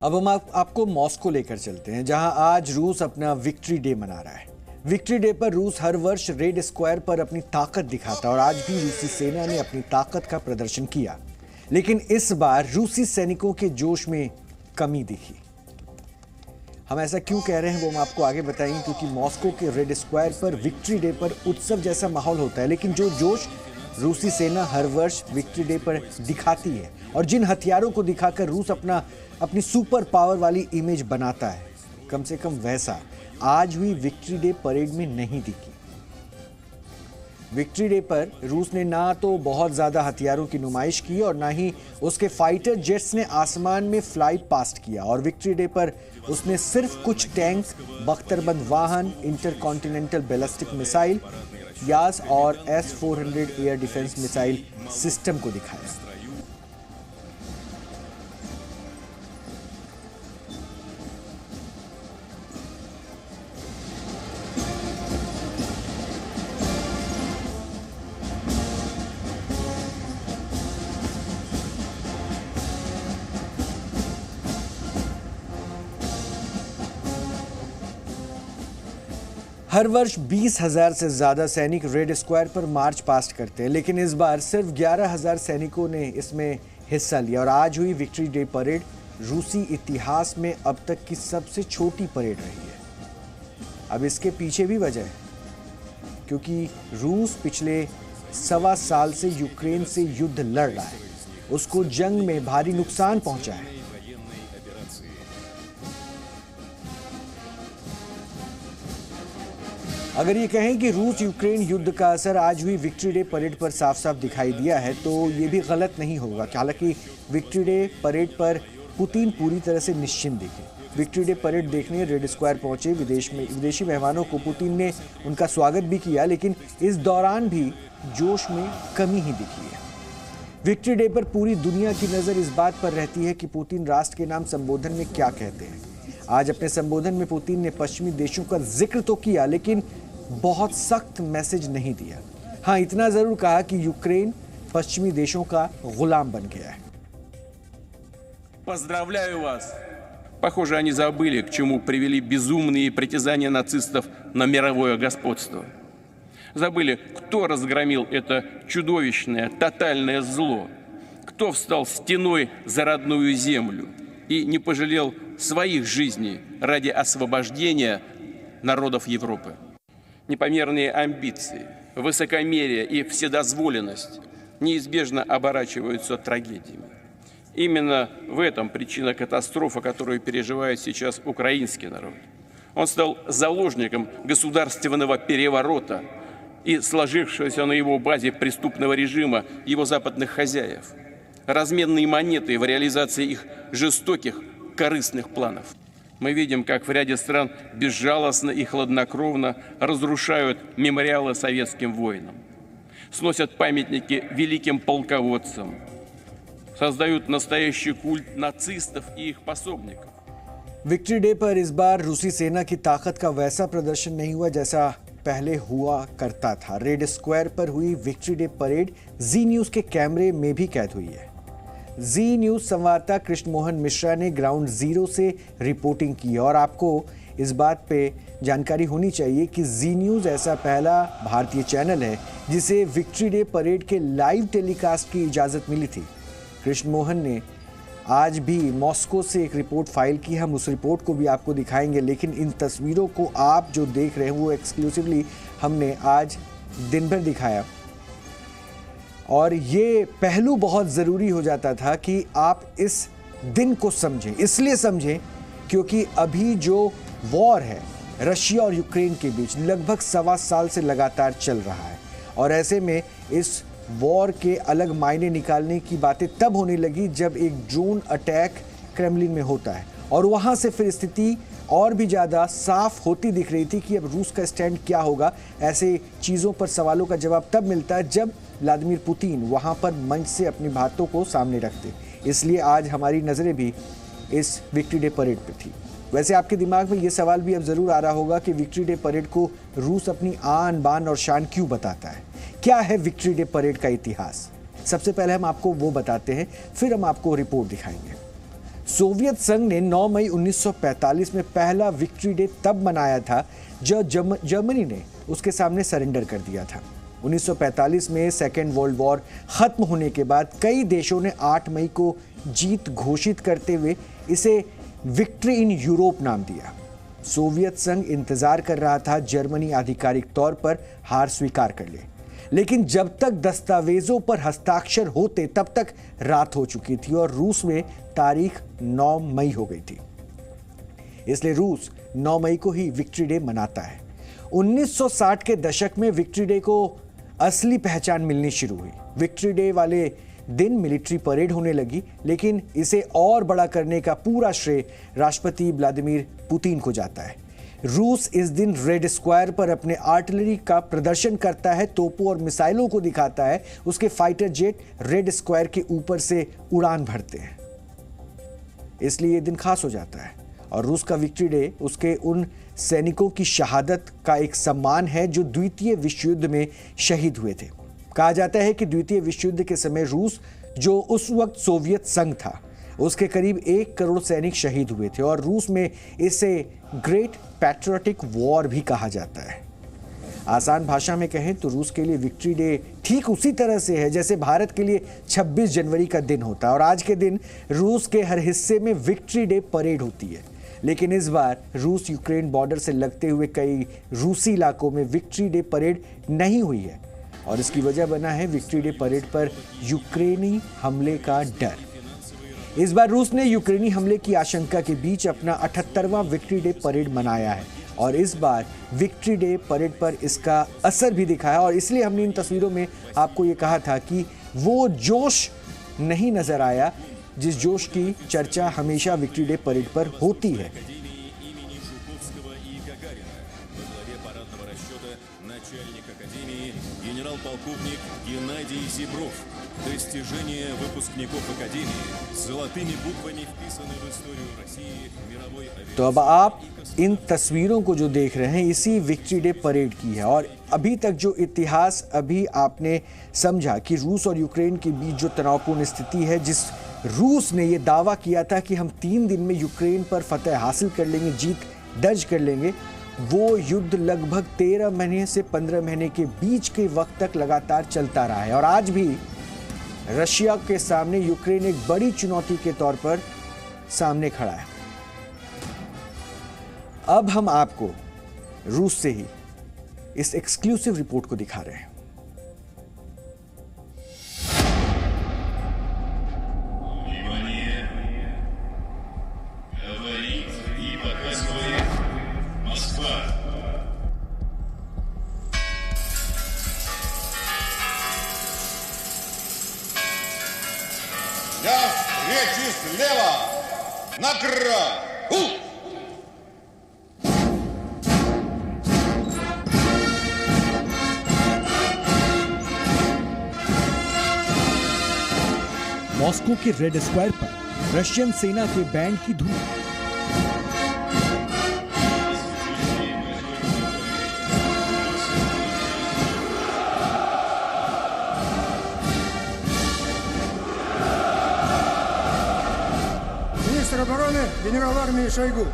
अब हम आपको मॉस्को लेकर चलते हैं, जहां आज रूस अपना विक्ट्री डे मना रहा है। विक्ट्री डे पर रूस हर वर्ष रेड स्क्वायर पर अपनी ताकत दिखाता है और आज भी रूसी सेना ने अपनी ताकत का प्रदर्शन किया, लेकिन इस बार रूसी सैनिकों के जोश में कमी दिखी। हम ऐसा क्यों कह रहे हैं वो हम आपको आगे बताएंगे, क्योंकि मॉस्को के रेड स्क्वायर पर विक्ट्री डे पर उत्सव जैसा माहौल होता है, लेकिन जो जोश रूसी सेना हर वर्ष विक्ट्री डे पर दिखाती है और जिन हथियारों को दिखाकर रूस अपनी सुपर पावर वाली इमेज बनाता है, कम से कम वैसा आज हुई विक्ट्री डे परेड में नहीं दिखी। विक्ट्री डे पर रूस ने ना तो बहुत ज्यादा हथियारों की नुमाइश की और ना ही उसके फाइटर जेट्स ने आसमान में फ्लाई पास्ट किया, और विक्ट्री डे पर उसने सिर्फ कुछ टैंक, बख्तरबंद वाहन, इंटरकॉन्टिनेंटल बैलिस्टिक मिसाइल यास और S-400 air defence missile system को दिखाया। हर वर्ष 20,000 से ज्यादा सैनिक रेड स्क्वायर पर मार्च पास्ट करते हैं, लेकिन इस बार सिर्फ 11,000 सैनिकों ने इसमें हिस्सा लिया और आज हुई विक्ट्री डे परेड रूसी इतिहास में अब तक की सबसे छोटी परेड रही है। अब इसके पीछे भी वजह है, क्योंकि रूस पिछले 1.25 साल से यूक्रेन से युद्ध लड़ रहा है, उसको जंग में भारी नुकसान पहुंचा है। अगर ये कहें कि रूस यूक्रेन युद्ध का असर आज हुई विक्ट्री डे परेड पर साफ साफ दिखाई दिया है, तो ये भी गलत नहीं होगा। हालांकि विक्ट्री डे परेड पर पुतिन पूरी तरह से निश्चिंत दिखे। विक्ट्री डे परेड देखने रेड स्क्वायर पहुंचे विदेशी मेहमानों को पुतिन ने उनका स्वागत भी किया, लेकिन इस दौरान भी जोश में कमी ही दिखी है। विक्ट्री डे पर पूरी दुनिया की नज़र इस बात पर रहती है कि पुतिन राष्ट्र के नाम संबोधन में क्या कहते हैं। आज अपने संबोधन में पुतिन ने पश्चिमी देशों का जिक्र तो किया, लेकिन बहुत सख्त मैसेज नहीं दिया। हाँ, इतना जरूर कहा कि यूक्रेन पश्चिमी देशों का गुलाम बन गया है। Поздравляю вас. Похоже, они забыли, к чему привели безумные притязания нацистов на мировое господство. Забыли, кто разгромил это чудовищное, тотальное зло, кто встал стеной за родную землю и не пожалел своих жизней ради освобождения народов Европы. Непомерные амбиции, высокомерие и вседозволенность неизбежно оборачиваются трагедиями. Именно в этом причина катастрофы, которую переживает сейчас украинский народ. Он стал заложником государственного переворота и сложившегося на его базе преступного режима его западных хозяев, разменной монетой в реализации их жестоких, корыстных планов. Мы видим, как в ряде стран безжалостно и хладнокровно разрушают мемориалы советским воинам, сносят памятники великим полководцам, создают настоящий культ нацистов и их пособников. विक्ट्री डे पर इस बार रूसी सेना की ताकत का वैसा प्रदर्शन नहीं हुआ जैसा पहले हुआ करता था। रेड स्क्वायर पर हुई विक्ट्री डे परेड जी न्यूज के कैमरे में भी कैद हुई है। जी न्यूज संवाददाता कृष्ण मोहन मिश्रा ने ग्राउंड जीरो से रिपोर्टिंग की और आपको इस बात पे जानकारी होनी चाहिए कि जी न्यूज ऐसा पहला भारतीय चैनल है जिसे विक्ट्री डे परेड के लाइव टेलीकास्ट की इजाज़त मिली थी। कृष्ण मोहन ने आज भी मॉस्को से एक रिपोर्ट फाइल की, हम उस रिपोर्ट को भी आपको दिखाएंगे, लेकिन इन तस्वीरों को आप जो देख रहे हैं वो एक्सक्लूसिवली हमने आज दिन भर दिखाया और ये पहलू बहुत ज़रूरी हो जाता था कि आप इस दिन को समझें। इसलिए समझें क्योंकि अभी जो वॉर है रशिया और यूक्रेन के बीच लगभग 1.25 साल से लगातार चल रहा है, और ऐसे में इस वॉर के अलग मायने निकालने की बातें तब होने लगी जब एक ड्रोन अटैक क्रेमलिन में होता है, और वहाँ से फिर स्थिति और भी ज़्यादा साफ होती दिख रही थी कि अब रूस का स्टैंड क्या होगा। ऐसे चीज़ों पर सवालों का जवाब तब मिलता है जब व्लादिमीर पुतिन वहाँ पर मंच से अपनी बातों को सामने रखते। इसलिए आज हमारी नज़रें भी इस विक्ट्री डे परेड पर थी। वैसे आपके दिमाग में ये सवाल भी अब ज़रूर आ रहा होगा कि विक्ट्री डे परेड को रूस अपनी आन बान और शान क्यों बताता है। क्या है विक्ट्री डे परेड का इतिहास? सबसे पहले हम आपको वो बताते हैं, फिर हम आपको रिपोर्ट दिखाएंगे। सोवियत संघ ने 9 मई 1945 में पहला विक्ट्री डे तब मनाया था जब जर्मनी ने उसके सामने सरेंडर कर दिया था। 1945 में सेकेंड वर्ल्ड वॉर खत्म होने के बाद कई देशों ने 8 मई को जीत घोषित करते हुए इसे विक्ट्री इन यूरोप नाम दिया। सोवियत संघ इंतजार कर रहा था जर्मनी आधिकारिक तौर पर हार स्वीकार कर ले, लेकिन जब तक दस्तावेजों पर हस्ताक्षर होते तब तक रात हो चुकी थी और रूस में तारीख 9 मई हो गई थी। इसलिए रूस 9 मई को ही विक्ट्री डे मनाता है। 1960 के दशक में विक्ट्री डे को असली पहचान मिलनी शुरू हुई। विक्ट्री डे वाले दिन मिलिट्री परेड होने लगी, लेकिन इसे और बड़ा करने का पूरा श्रेय राष्ट्रपति व्लादिमीर पुतिन को जाता है। रूस इस दिन रेड स्क्वायर पर अपने आर्टिलरी का प्रदर्शन करता है, तोपों और मिसाइलों को दिखाता है। उसके फाइटर जेट रेड स्क्वायर के ऊपर से उड़ान भरते हैं, इसलिए यह दिन खास हो जाता है। और रूस का विक्ट्री डे उसके उन सैनिकों की शहादत का एक सम्मान है जो द्वितीय विश्व युद्ध में शहीद हुए थे। कहा जाता है कि द्वितीय विश्व युद्ध के समय रूस, जो उस वक्त सोवियत संघ था, उसके करीब 1 करोड़ सैनिक शहीद हुए थे और रूस में इसे ग्रेट पैट्रियोटिक वॉर भी कहा जाता है। आसान भाषा में कहें तो रूस के लिए विक्ट्री डे ठीक उसी तरह से है जैसे भारत के लिए 26 जनवरी का दिन होता है। और आज के दिन रूस के हर हिस्से में विक्ट्री डे परेड होती है, लेकिन इस बार रूस यूक्रेन बॉर्डर से लगते हुए कई रूसी इलाकों में विक्ट्री डे परेड नहीं हुई है और इसकी वजह बना है विक्ट्री डे परेड पर यूक्रेनी हमले का डर। इस बार रूस ने यूक्रेनी हमले की आशंका के बीच अपना 78वां विक्ट्री डे परेड मनाया है और इस बार विक्ट्री डे परेड पर इसका असर भी दिखा है। और इसलिए हमने इन तस्वीरों में आपको ये कहा था कि वो जोश नहीं नजर आया जिस जोश की चर्चा हमेशा विक्ट्री डे परेड पर होती है। Генерал-полковник Геннадий Зебров. Достижения выпускников Академии золотыми буквами вписаны в историю России, мировой авиации. तो अब आप इन तस्वीरों को जो देख रहे हैं इसी विक्ट्री डे परेड की है और अभी तक जो इतिहास अभी आपने समझा कि रूस और यूक्रेन के बीच जो तनावपूर्ण स्थिति है, जिस रूस ने ये दावा किया था कि हम 3 दिन में यूक्रेन पर फतह हासिल कर लेंगे, जीत दर्ज कर लेंगे, वो युद्ध लगभग 13 महीने से 15 महीने के बीच के वक्त तक लगातार चलता रहा है। और आज भी रशिया के सामने यूक्रेन एक बड़ी चुनौती के तौर पर सामने खड़ा है। अब हम आपको रूस से ही इस एक्सक्लूसिव रिपोर्ट को दिखा रहे हैं। Для встречи слева! Накра! मॉस्को के रेड स्क्वायर पर रशियन सेना के बैंड की धूम। Министр обороны генерал армии Шойгу.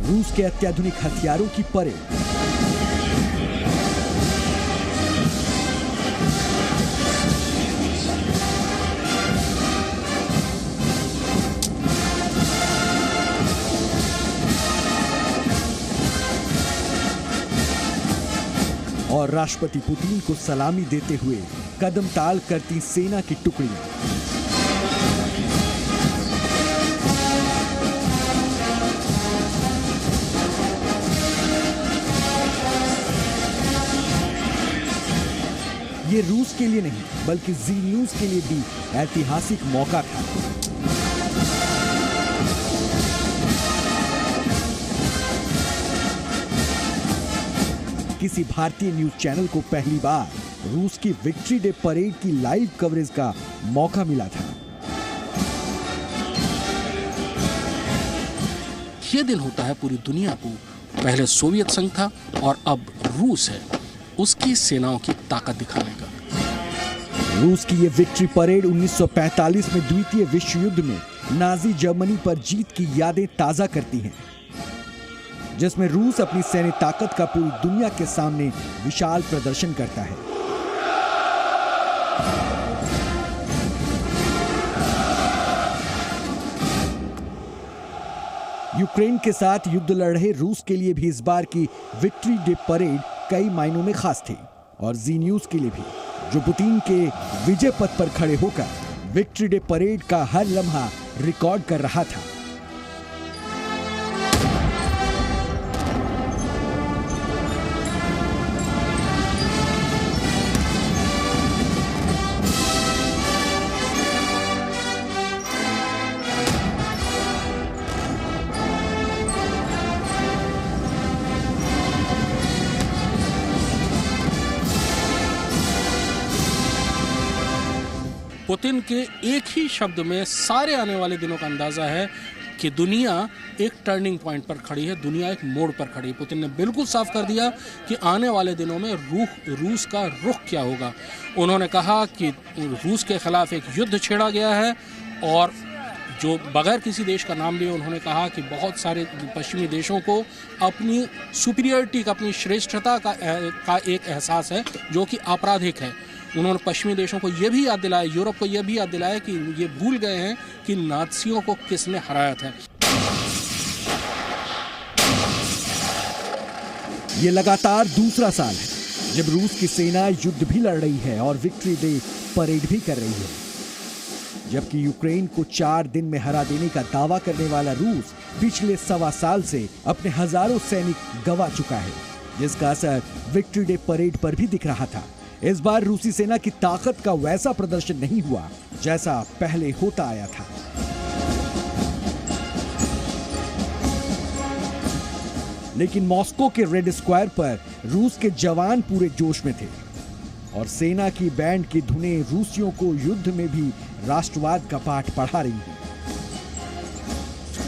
रूस के अत्याधुनिक हथियारों की परेड। और राष्ट्रपति पुतिन को सलामी देते हुए कदम ताल करती सेना की टुकड़ियां। ये रूस के लिए नहीं बल्कि जी न्यूज के लिए भी ऐतिहासिक मौका था। किसी भारतीय न्यूज चैनल को पहली बार रूस की विक्ट्री डे परेड की लाइव कवरेज का मौका मिला था। यह दिन होता है पूरी दुनिया को, पहले सोवियत संघ था और अब रूस है। उसकी सेनाओं की ताकत दिखाने का। रूस की ये विक्ट्री परेड 1945 में द्वितीय विश्व युद्ध में नाजी जर्मनी पर जीत की यादें ताजा करती हैं, जिसमें रूस अपनी सैन्य ताकत का पूरी दुनिया के सामने विशाल प्रदर्शन करता है। यूक्रेन के साथ युद्ध लड़ रहे रूस के लिए भी इस बार की विक्ट्री डे परेड कई मायनों में खास थी, और जी न्यूज के लिए भी, जो पुतिन के विजय पथ पर खड़े होकर विक्ट्री डे परेड का हर लम्हा रिकॉर्ड कर रहा था। पुतिन के एक ही शब्द में सारे आने वाले दिनों का अंदाजा है कि दुनिया एक टर्निंग पॉइंट पर खड़ी है, दुनिया एक मोड़ पर खड़ी है। पुतिन ने बिल्कुल साफ कर दिया कि आने वाले दिनों में रूस का रुख क्या होगा। उन्होंने कहा कि रूस के खिलाफ एक युद्ध छेड़ा गया है, और जो बगैर किसी देश का नाम लिए उन्होंने कहा कि बहुत सारे पश्चिमी देशों को अपनी सुपीरियरिटी का, अपनी श्रेष्ठता का एक एहसास है जो कि आपराधिक है। उन्होंने पश्चिमी देशों को यह भी याद दिलाया, यूरोप को यह भी याद दिलाया कि ये भूल गए हैं कि नाज़ियों को किसने हराया था। ये लगातार दूसरा साल है जब रूस की सेना युद्ध भी लड़ रही है और विक्ट्री डे परेड भी कर रही है, जबकि यूक्रेन को 4 दिन में हरा देने का दावा करने वाला रूस पिछले 1.25 साल से अपने हजारों सैनिक गंवा चुका है, जिसका असर विक्ट्री डे परेड पर भी दिख रहा था। इस बार रूसी सेना की ताकत का वैसा प्रदर्शन नहीं हुआ जैसा पहले होता आया था। लेकिन मॉस्को के रेड स्क्वायर पर रूस के जवान पूरे जोश में थे, और सेना की बैंड की धुनें रूसियों को युद्ध में भी राष्ट्रवाद का पाठ पढ़ा रही हैं।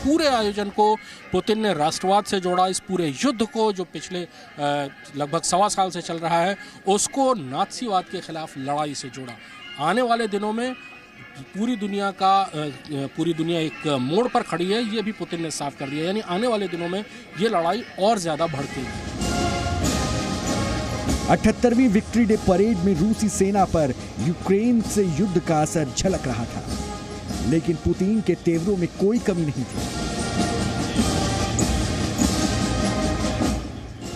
पूरे आयोजन को पुतिन ने राष्ट्रवाद से जोड़ा, इस पूरे युद्ध को जो पिछले लगभग 1.25 साल से चल रहा है उसको नाज़ीवाद के खिलाफ लड़ाई से जोड़ा। आने वाले दिनों में पूरी दुनिया एक मोड़ पर खड़ी है, ये भी पुतिन ने साफ कर दिया। यानी आने वाले दिनों में ये लड़ाई और ज्यादा भड़केगी। 78वीं विक्ट्री डे परेड में रूसी सेना पर यूक्रेन से युद्ध का असर झलक रहा था, लेकिन पुतिन के तेवरों में कोई कमी नहीं थी।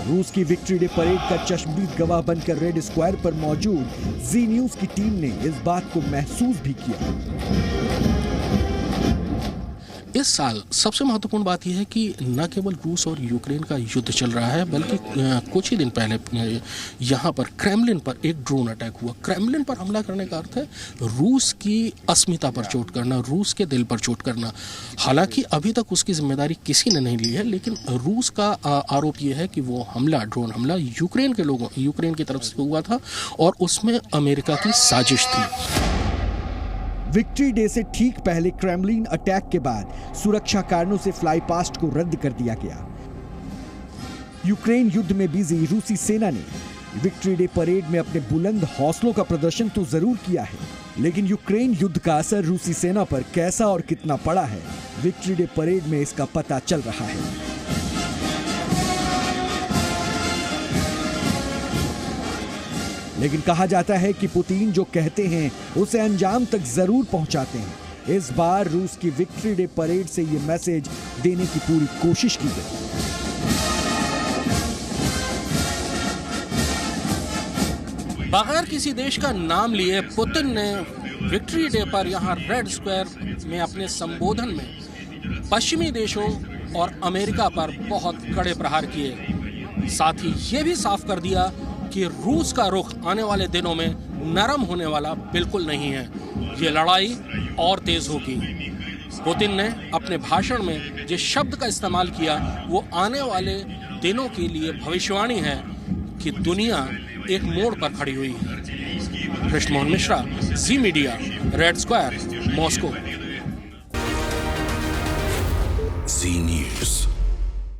रूस की विक्ट्री डे परेड का चश्मदीद गवाह बनकर रेड स्क्वायर पर मौजूद जी न्यूज की टीम ने इस बात को महसूस भी किया। इस साल सबसे महत्वपूर्ण बात यह है कि न केवल रूस और यूक्रेन का युद्ध चल रहा है, बल्कि कुछ ही दिन पहले यहाँ पर क्रेमलिन पर एक ड्रोन अटैक हुआ। क्रेमलिन पर हमला करने का अर्थ है रूस की अस्मिता पर चोट करना, रूस के दिल पर चोट करना। हालांकि अभी तक उसकी जिम्मेदारी किसी ने नहीं ली है, लेकिन रूस का आरोप यह है कि वो ड्रोन हमला यूक्रेन की तरफ से हुआ था, और उसमें अमेरिका की साजिश थी। विक्ट्री डे से ठीक पहले क्रेमलिन अटैक के बाद सुरक्षा कारणों से फ्लाई पास्ट को रद्द कर दिया गया। यूक्रेन युद्ध में बिजी रूसी सेना ने विक्ट्री डे परेड में अपने बुलंद हौसलों का प्रदर्शन तो जरूर किया है, लेकिन यूक्रेन युद्ध का असर रूसी सेना पर कैसा और कितना पड़ा है, विक्ट्री डे परेड में इसका पता चल रहा है। लेकिन कहा जाता है कि पुतिन जो कहते हैं उसे अंजाम तक जरूर पहुंचाते हैं। इस बार रूस की विक्ट्री डे परेड से ये मैसेज देने की पूरी कोशिश की गई। बगैर किसी देश का नाम लिए पुतिन ने विक्ट्री डे पर यहाँ रेड स्क्वायर में अपने संबोधन में पश्चिमी देशों और अमेरिका पर बहुत कड़े प्रहार किए। साथ ही ये भी साफ कर दिया कि रूस का रुख आने वाले दिनों में नरम होने वाला बिल्कुल नहीं है। ये लड़ाई और तेज होगी। पुतिन ने अपने भाषण में जिस शब्द का इस्तेमाल किया वो आने वाले दिनों के लिए भविष्यवाणी है कि दुनिया एक मोड़ पर खड़ी हुई है। कृष्ण मिश्रा, जी मीडिया, रेड स्क्वायर, मॉस्को। जी न्यूज।